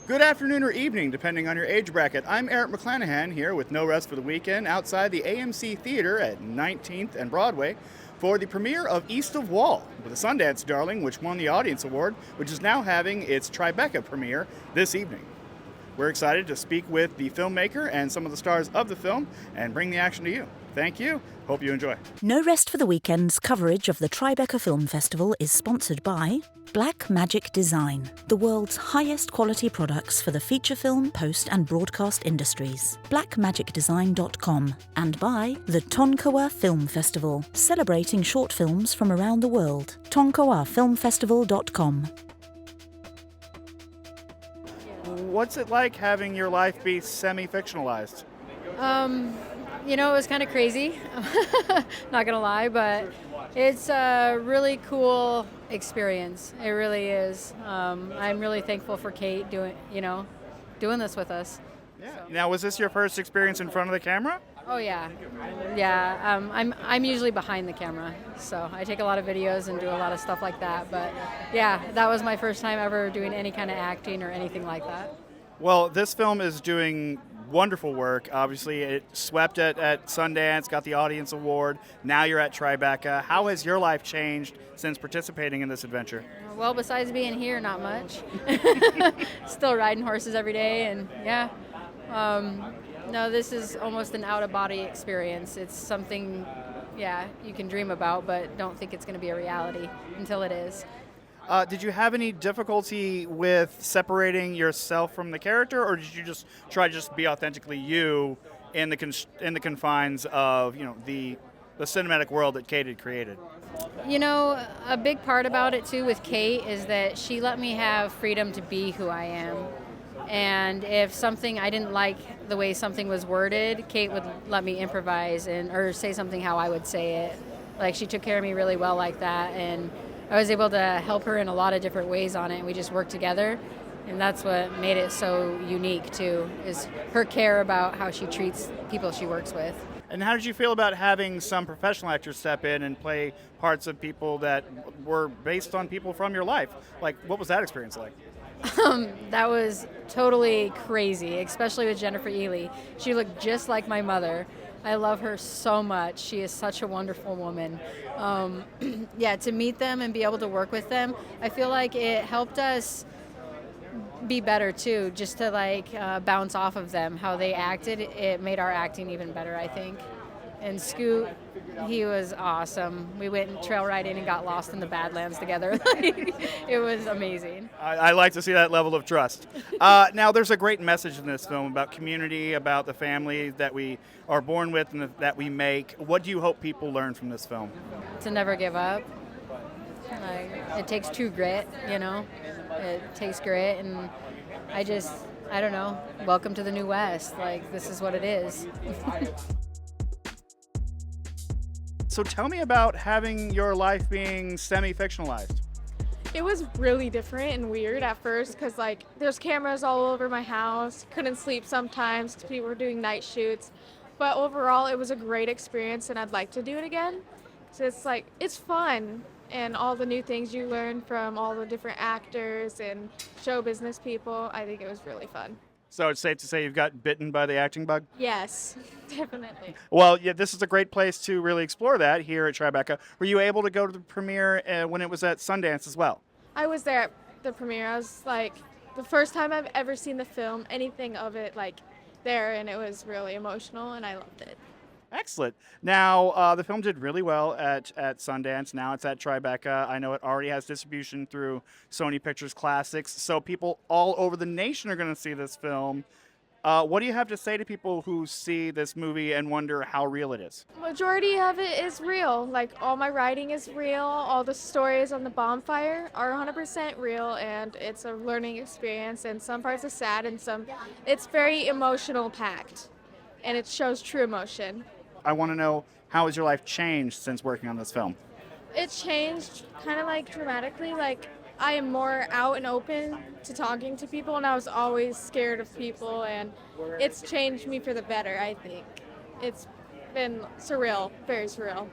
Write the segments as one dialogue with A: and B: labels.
A: Good afternoon or evening, depending on your age bracket. I'm Eric McClanahan here with No Rest for the Weekend outside the AMC Theater at 19th and Broadway for the premiere of East of Wall, with a Sundance darling, which won the Audience Award, which is now having its Tribeca premiere this evening. We're excited to speak with the filmmaker and some of the stars of the film and bring the action to you. Thank you. Hope you enjoy.
B: No Rest for the Weekend's coverage of the Tribeca Film Festival is sponsored by BlackMagic Design, the world's highest quality products for the feature film, post and broadcast industries. BlackMagicDesign.com, and by the Tonkawa Film Festival, celebrating short films from around the world. Tonkawafilmfestival.com.
A: What's it like having your life be semi-fictionalized?
C: It was kind of crazy, not gonna lie, but it's a really cool experience. It really is. I'm really thankful for Kate doing this with us.
A: Yeah. So. Now, was this your first experience in front of the camera?
C: Oh yeah. I'm usually behind the camera, so I take a lot of videos and do a lot of stuff like that. But yeah, that was my first time ever doing any kind of acting or anything like that.
A: Well, this film is doing wonderful work. Obviously, it swept at Sundance, got the Audience Award. Now you're at Tribeca. How has your life changed since participating in this adventure?
C: Well, besides being here, not much. Still riding horses every day, and yeah. No, this is almost an out-of-body experience. It's something, you can dream about, but don't think it's going to be a reality until it is.
A: Did you have any difficulty with separating yourself from the character, or did you just try to just be authentically you in the confines of the cinematic world that Kate had created?
C: A big part about it too with Kate is that she let me have freedom to be who I am. And if something I didn't like the way something was worded, Kate would let me improvise or say something how I would say it. Like, she took care of me really well like that, and I was able to help her in a lot of different ways on it, and we just worked together, and that's what made it so unique too, is her care about how she treats people she works with.
A: And how did you feel about having some professional actors step in and play parts of people that were based on people from your life? Like, what was that experience like?
C: That was totally crazy, especially with Jennifer Ely. She looked just like my mother. I love her so much. She is such a wonderful woman. To meet them and be able to work with them, I feel like it helped us be better too, just to bounce off of them, how they acted. It made our acting even better, I think. And Scoot, he was awesome. We went trail riding and got lost in the Badlands together. It was amazing.
A: I like to see that level of trust. Now, there's a great message in this film about community, about the family that we are born with and that we make. What do you hope people learn from this film?
C: To never give up. It takes true grit, It takes grit, and I don't know. Welcome to the New West. This is what it is.
A: So tell me about having your life being semi-fictionalized.
D: It was really different and weird at first because there's cameras all over my house. Couldn't sleep sometimes because people were doing night shoots. But overall, it was a great experience, and I'd like to do it again. So it's fun, and all the new things you learn from all the different actors and show business people. I think it was really fun.
A: So it's safe to say you've got bitten by the acting bug?
D: Yes, definitely.
A: Well, yeah, this is a great place to really explore that here at Tribeca. Were you able to go to the premiere when it was at Sundance as well?
D: I was there at the premiere. I was the first time I've ever seen the film, anything of it there, and it was really emotional, and I loved it.
A: Excellent. Now, the film did really well at Sundance. Now it's at Tribeca. I know it already has distribution through Sony Pictures Classics, so people all over the nation are going to see this film. What do you have to say to people who see this movie and wonder how real it is?
D: Majority of it is real. All my writing is real. All the stories on the bonfire are 100% real, and it's a learning experience, and some parts are sad, and it's very emotional packed, and it shows true emotion.
A: I want to know, how has your life changed since working on this film?
D: It changed kind of dramatically. I am more out and open to talking to people, and I was always scared of people, and it's changed me for the better, I think. It's been surreal, very surreal.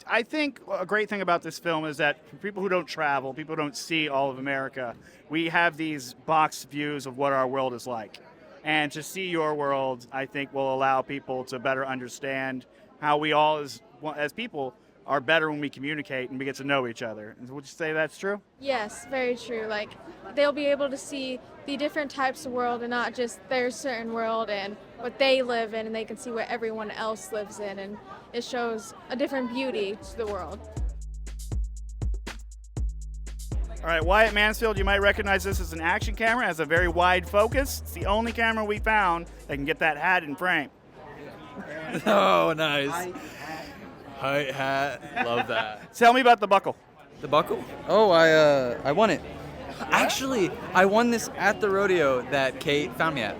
A: I think a great thing about this film is that for people who don't travel, people who don't see all of America, we have these box views of what our world is like. And to see your world, I think, will allow people to better understand how we all, as people, are better when we communicate and we get to know each other. Would you say that's true?
D: Yes, very true. Like, they'll be able to see the different types of world and not just their certain world and what they live in, and they can see what everyone else lives in, and it shows a different beauty to the world.
A: All right, Wyatt Mansfield, you might recognize this as an action camera. It has a very wide focus. It's the only camera we found that can get that hat in frame.
E: Oh, nice. Height hat. Love that.
A: Tell me about the buckle.
E: The buckle? Oh, I won it. Actually, I won this at the rodeo that Kate found me at.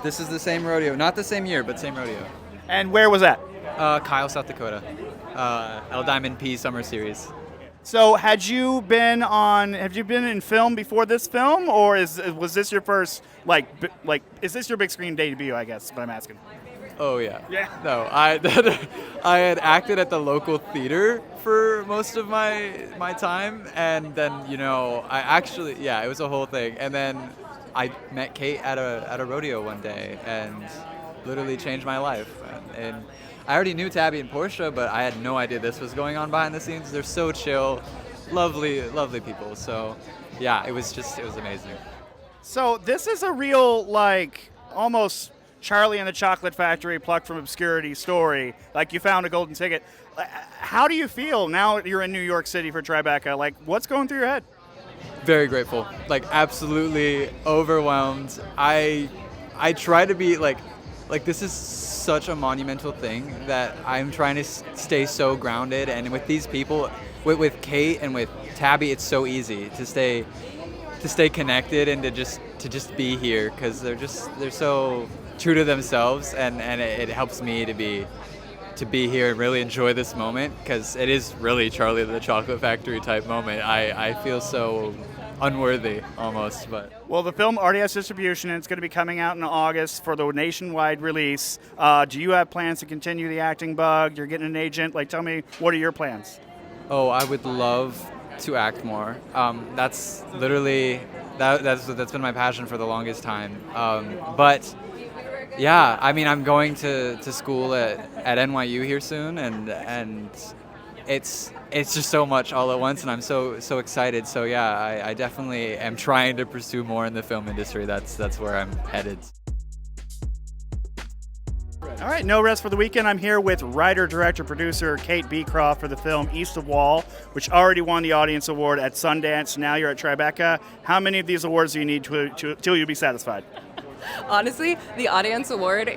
E: This is the same rodeo. Not the same year, but same rodeo.
A: And where was that?
E: Kyle, South Dakota. El Diamond P Summer Series.
A: So, have you been in film before this film, or was this your first is this your big screen debut? I guess, but I'm asking.
E: Oh yeah.
A: Yeah.
E: No, I had acted at the local theater for most of my time, and then it was a whole thing, and then I met Kate at a rodeo one day, and literally changed my life, and I already knew Tabby and Porshia, but I had no idea this was going on behind the scenes. They're so chill, lovely people. So, yeah, it was amazing.
A: So this is a real, almost Charlie and the Chocolate Factory plucked from obscurity story. Like, you found a golden ticket. How do you feel now you're in New York City for Tribeca? What's going through your head?
E: Very grateful. Absolutely overwhelmed. I try to be this is such a monumental thing that I'm trying to stay so grounded, and with these people, with Kate and with Tabby, it's so easy to stay connected and to just be here, because they're so true to themselves, and it helps me to be here and really enjoy this moment, because it is really Charlie and the Chocolate Factory type moment. I feel so unworthy almost, but
A: well, the film already has distribution, and it's going to be coming out in August for the nationwide release. Do you have plans to continue the acting bug? You're getting an agent. Tell me, what are your plans?
E: Oh, I would love to act more. That's literally that's been my passion for the longest time. But yeah, I mean, I'm going to school at NYU here soon, and it's just so much all at once, and I'm so excited. So yeah, I definitely am trying to pursue more in the film industry. That's where I'm headed.
A: All right, no rest for the weekend. I'm here with writer, director, producer Kate Beecroft for the film East of Wall, which already won the Audience Award at Sundance. Now you're at Tribeca. How many of these awards do you need till you be satisfied?
F: Honestly, the Audience Award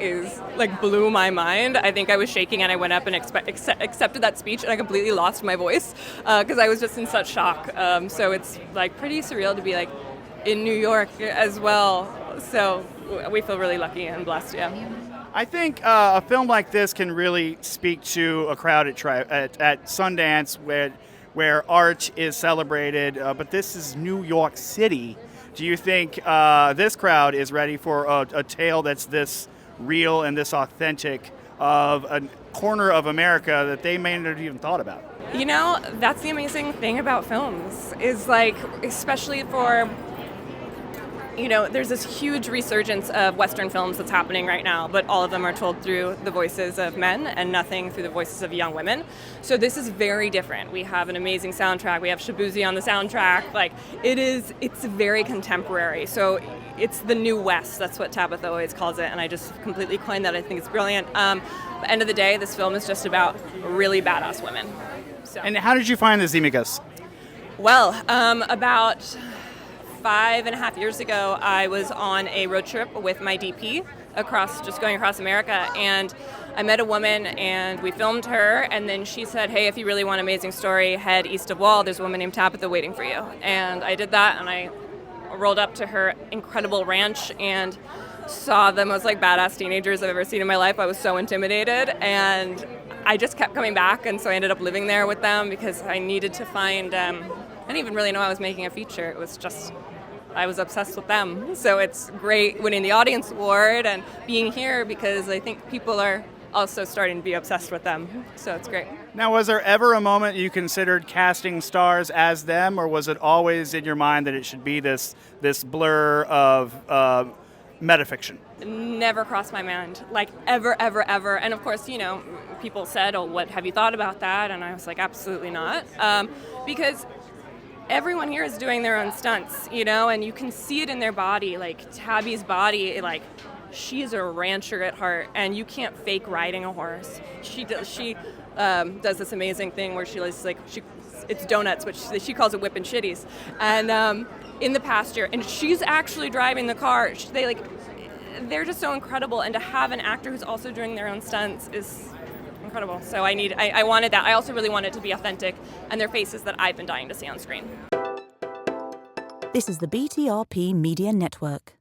F: blew my mind. I think I was shaking, and I went up and accepted that speech, and I completely lost my voice because I was just in such shock. So it's pretty surreal to be in New York as well. So we feel really lucky and blessed. Yeah.
A: I think a film like this can really speak to a crowd at Sundance where art is celebrated, but this is New York City. Do you think this crowd is ready for a tale that's this real and this authentic of a corner of America that they may not have even thought about?
F: That's the amazing thing about films is especially for there's this huge resurgence of Western films that's happening right now, but all of them are told through the voices of men and nothing through the voices of young women. So this is very different. We have an amazing soundtrack. We have Shabuzi on the soundtrack. It's very contemporary. So it's the New West. That's what Tabatha always calls it, and I just completely coined that. I think it's brilliant. At the end of the day, this film is just about really badass women. So.
A: And how did you find the Zimigas?
F: Well, about 5.5 years ago, I was on a road trip with my DP going across America, and I met a woman, and we filmed her, and then she said, hey, if you really want an amazing story, head east of Wall. There's a woman named Tabatha waiting for you. And I did that, and I rolled up to her incredible ranch and saw the most badass teenagers I've ever seen in my life. I was so intimidated, and I just kept coming back, and so I ended up living there with them because I needed to find I didn't even really know I was making a feature. It was just, I was obsessed with them. So it's great winning the Audience Award and being here because I think people are also starting to be obsessed with them. So it's great.
A: Now, was there ever a moment you considered casting stars as them, or was it always in your mind that it should be this blur of metafiction?
F: Never crossed my mind, like ever, ever, ever. And of course, people said, "Oh, what have you thought about that?" And I was like, "Absolutely not," because everyone here is doing their own stunts, and you can see it in their body. Like Tabby's body, like she's a rancher at heart, and you can't fake riding a horse. She does this amazing thing where it's donuts, which she calls it whipping shitties, and in the pasture, and she's actually driving the car. They're just so incredible, and to have an actor who's also doing their own stunts is incredible. So I wanted that. I also really wanted it to be authentic, and their faces that I've been dying to see on screen.
B: This is the BTRP Media Network.